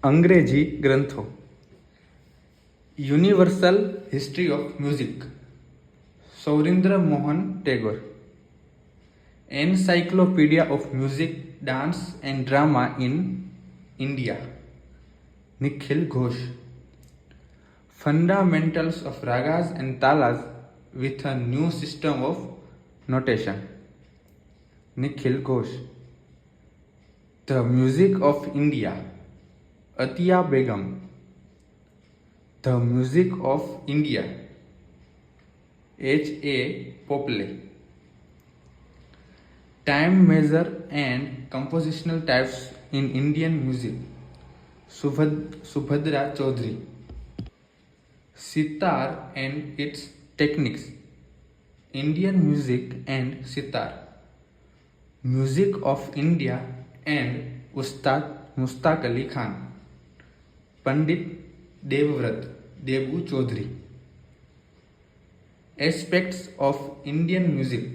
અંગ્રેજી ગ્રંથો. Universal history of music, Saurindra Mohan Tagore. Encyclopaedia of music, dance and drama in India, Nikhil Ghosh. Fundamentals of ragas and talas with a new system of notation, Nikhil Ghosh. The music of India, Atiya Begum. The music of India, H.A. Popley. Time measure and compositional types in Indian music, Subhadra Chaudhary. Sitar and its techniques, Indian music and sitar, music of India and Ustad Mushtaq Ali Khan, Pandit Devavrat Debu Chaudhuri. Aspects of Indian music,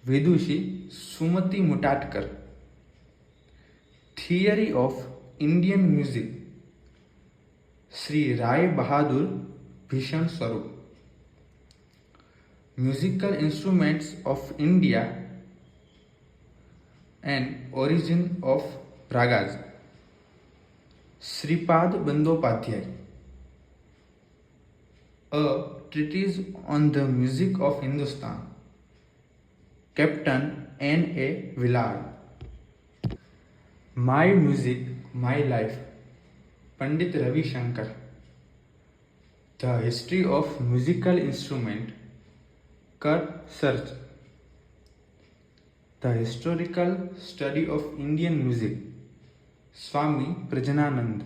Vidushi Sumati Mutatkar. Theory of Indian music, Shri Rai Bahadur Bhishan Swarup. Musical instruments of India and origin of ragas, Shripad Bandopadhyay. A treatise on the music of Hindustan, captain N.A. Willard. My music my life, Pandit Ravishankar. The history of musical instrument, Curt સર્ચ. The historical study of Indian music, Swami Prajnanand.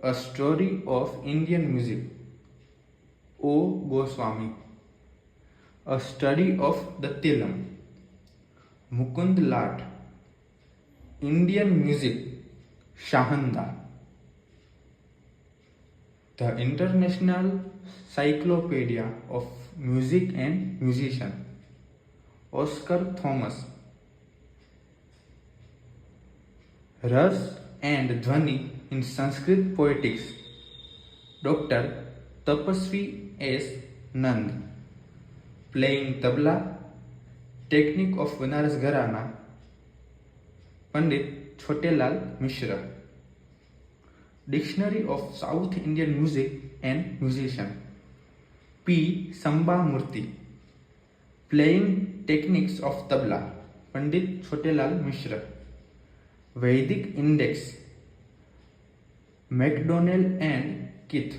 A story of Indian music, O. Goswami. A study of Dattilam, Mukund Lath. Indian music, શાહનદાર. The international cyclopaedia of music and musician, Oscar Thomas. Ras and Dhvani in Sanskrit poetics, doctor Tapasvi S. Nand. Playing tabla, technique of Banaras gharana, Pandit Chhotelal Mishra. Dictionary of South Indian music and musician, P. Sambamurthy. Playing techniques of tabla, Pandit Chhotelal Mishra. Vedic index, મેકડોનેલ and Keith.